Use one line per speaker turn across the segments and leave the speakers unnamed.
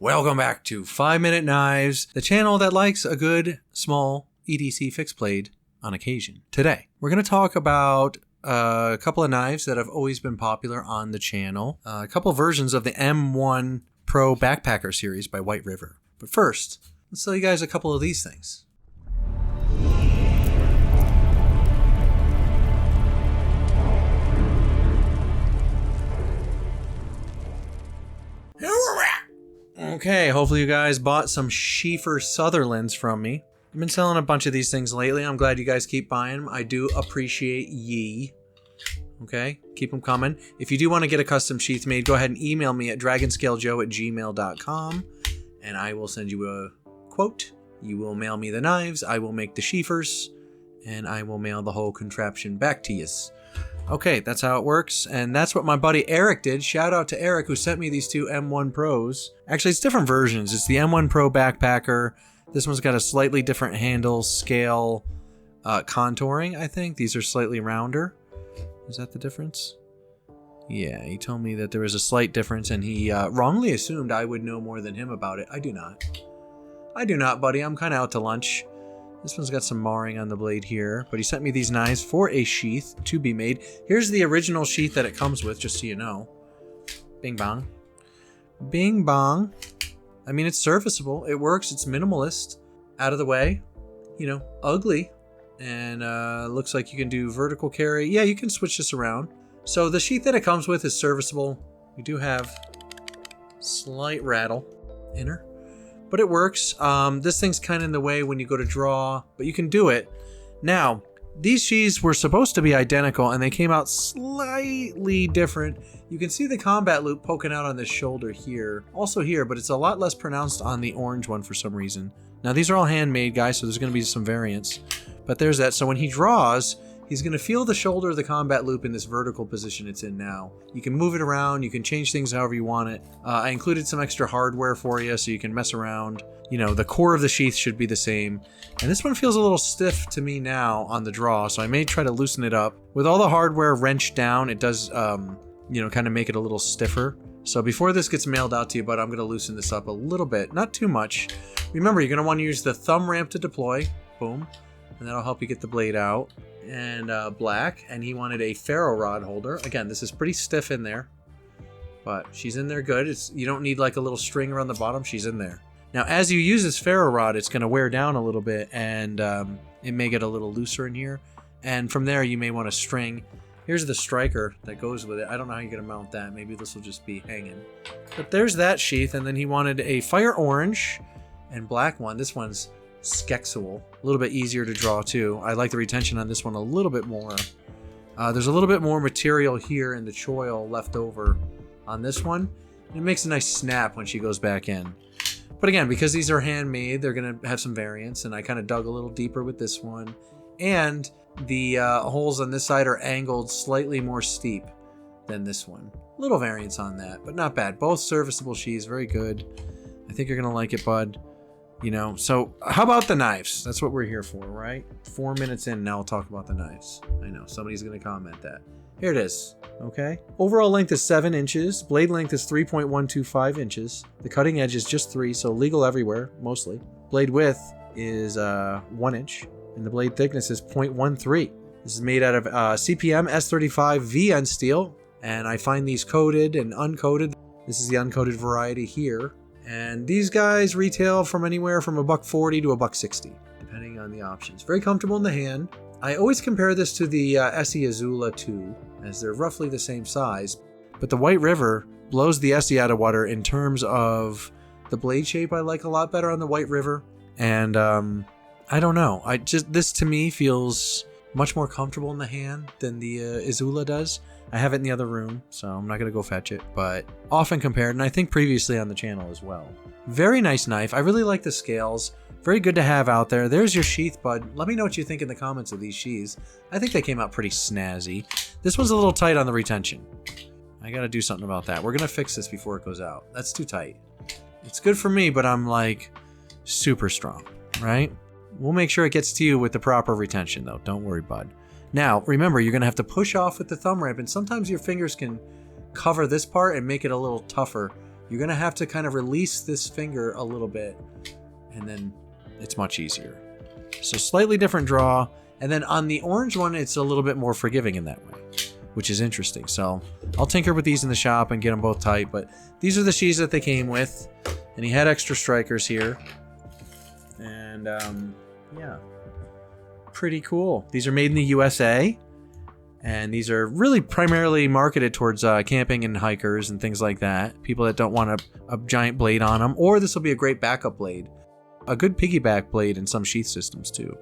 Welcome back to 5-Minute Knives, the channel that likes a good, small EDC fixed blade on occasion. Today, we're going to talk about a couple of knives that have always been popular on the channel. A couple versions of the M1 Pro Backpacker series by White River. But first, let's tell you guys a couple of these things. Okay, hopefully you guys bought some Sheath Sutherlands from me. I've been selling a bunch of these things lately. I'm glad you guys keep buying them. I do appreciate ye. Okay, keep them coming. If you do want to get a custom sheath made, go ahead and email me at dragonscalejoe@gmail.com and I will send you a quote. You will mail me the knives, I will make the sheathers, and I will mail the whole contraption back to you. Okay, that's how it works, and that's what my buddy Eric did. Shout out to Eric who sent me these two M1 Pros. Actually, it's different versions. It's the M1 Pro Backpacker. This one's got a slightly different handle, scale, contouring, I think. These are slightly rounder. Is that the difference? Yeah, he told me that there was a slight difference, and he wrongly assumed I would know more than him about it. I do not. I do not, buddy. I'm kind of out to lunch. This one's got some marring on the blade here, but he sent me these knives for a sheath to be made. Here's the original sheath that it comes with, just so you know. Bing bong. Bing bong. I mean, it's serviceable. It works. It's minimalist. Out of the way. You know, ugly. And looks like you can do vertical carry. Yeah, you can switch this around. So the sheath that it comes with is serviceable. We do have slight rattle in her. But it works. This thing's kind of in the way when you go to draw, but you can do it. Now, these sheaths were supposed to be identical, and they came out slightly different. You can see the combat loop poking out on this shoulder here. Also here, but it's a lot less pronounced on the orange one for some reason. Now, these are all handmade, guys, so there's going to be some variants. But there's that. So when he draws, he's going to feel the shoulder of the combat loop in this vertical position it's in now. You can move it around. You can change things however you want it. I included some extra hardware for you so you can mess around. You know, the core of the sheath should be the same. And this one feels a little stiff to me now on the draw, so I may try to loosen it up. With all the hardware wrenched down, it does, you know, kind of make it a little stiffer. So before this gets mailed out to you, but I'm going to loosen this up a little bit. Not too much. Remember, you're going to want to use the thumb ramp to deploy. Boom. And that'll help you get the blade out. And black, and he wanted a ferro rod holder. Again, this is pretty stiff in there, but she's in there good. You don't need like a little string around the bottom. She's in there. Now, as you use this ferro rod, it's going to wear down a little bit, and it may get a little looser in here. And from there, you may want a string. Here's the striker that goes with it. I don't know how you're going to mount that. Maybe this will just be hanging. But there's that sheath, and then he wanted a fire orange and black one. This one's Skexual. A little bit easier to draw too. I like the retention on this one a little bit more. There's a little bit more material here in the choil left over on this one. It makes a nice snap when she goes back in. But again, because these are handmade, they're going to have some variance, and I kind of dug a little deeper with this one. And the holes on this side are angled slightly more steep than this one. A little variance on that, but not bad. Both serviceable sheaths, very good. I think you're going to like it, bud. You know, so how about the knives? That's what we're here for, right? 4 minutes in, now we'll talk about the knives. I know, somebody's going to comment that. Here it is, okay? Overall length is 7 inches. Blade length is 3.125 inches. The cutting edge is just 3, so legal everywhere, mostly. Blade width is 1 inch, and the blade thickness is 0.13. This is made out of CPM S35 VN steel, and I find these coated and uncoated. This is the uncoated variety here. And these guys retail from anywhere from $140 to $160, depending on the options. Very comfortable in the hand. I always compare this to the Essie Azula 2, as they're roughly the same size. But the White River blows the Essie out of water in terms of the blade shape. I like a lot better on the White River. And I don't know. This to me feels much more comfortable in the hand than the Azula does. I have it in the other room, so I'm not going to go fetch it, but often compared, and I think previously on the channel as well. Very nice knife. I really like the scales. Very good to have out there. There's your sheath, bud. Let me know what you think in the comments of these sheaths. I think they came out pretty snazzy. This one's a little tight on the retention. I got to do something about that. We're going to fix this before it goes out. That's too tight. It's good for me, but I'm like super strong, right? We'll make sure it gets to you with the proper retention, though. Don't worry, bud. Now, remember, you're going to have to push off with the thumb ramp, and sometimes your fingers can cover this part and make it a little tougher you're going to have to kind of release this finger a little bit, and then it's much easier. So slightly different draw. And then on the orange one, it's a little bit more forgiving in that way, which is interesting. So I'll tinker with these in the shop and get them both tight. But these are the sheaths that they came with. And he had extra strikers here. And yeah, pretty cool. These are made in the USA. And these are really primarily marketed towards camping and hikers and things like that. People that don't want a giant blade on them. Or this will be a great backup blade. A good piggyback blade in some sheath systems too.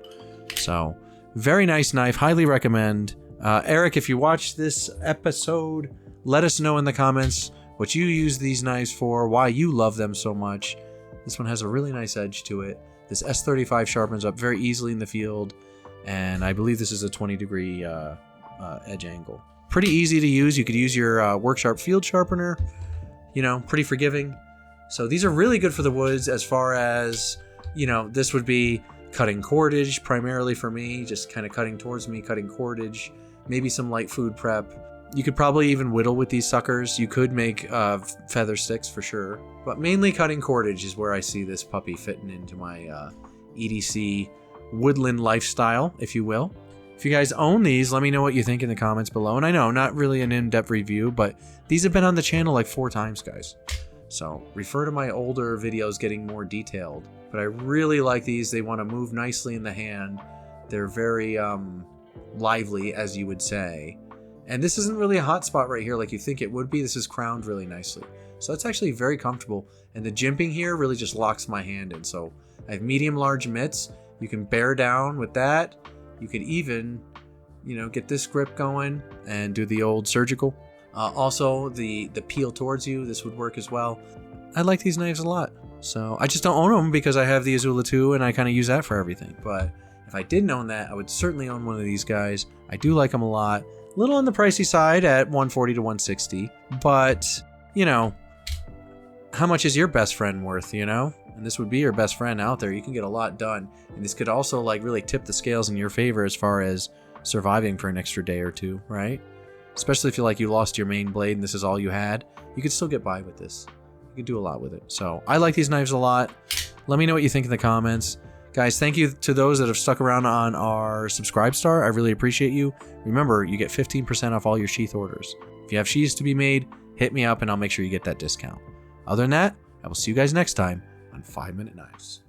So very nice knife. Highly recommend. Eric, if you watch this episode, let us know in the comments what you use these knives for, why you love them so much. This one has a really nice edge to it. This S35 sharpens up very easily in the field. And I believe this is a 20-degree edge angle. Pretty easy to use. You could use your Worksharp field sharpener. You know, pretty forgiving. So these are really good for the woods as far as, you know, this would be cutting cordage primarily for me, just kind of cutting towards me, cutting cordage, maybe some light food prep. You could probably even whittle with these suckers. You could make feather sticks for sure, but mainly cutting cordage is where I see this puppy fitting into my EDC woodland lifestyle, if you will. If you guys own these, let me know what you think in the comments below. And I know, not really an in-depth review, but these have been on the channel like 4 times, guys. So refer to my older videos getting more detailed. But I really like these. They want to move nicely in the hand. They're very lively, as you would say. And this isn't really a hot spot right here like you think it would be. This is crowned really nicely. So it's actually very comfortable. And the jimping here really just locks my hand in. So I have medium large mitts. You can bear down with that. You could even, you know, get this grip going and do the old surgical. Also, the peel towards you, this would work as well. I like these knives a lot. So I just don't own them because I have the Azula 2 and I kind of use that for everything. But if I didn't own that, I would certainly own one of these guys. I do like them a lot. A little on the pricey side at $140 to $160. But, you know, how much is your best friend worth, you know? And this would be your best friend out there. You can get a lot done. And this could also like really tip the scales in your favor as far as surviving for an extra day or two, right? Especially if you lost your main blade and this is all you had. You could still get by with this. You could do a lot with it. So I like these knives a lot. Let me know what you think in the comments. Guys, thank you to those that have stuck around on our subscribe star. I really appreciate you. Remember, you get 15% off all your sheath orders. If you have sheaths to be made, hit me up and I'll make sure you get that discount. Other than that, I will see you guys next time on 5 Minute Knives.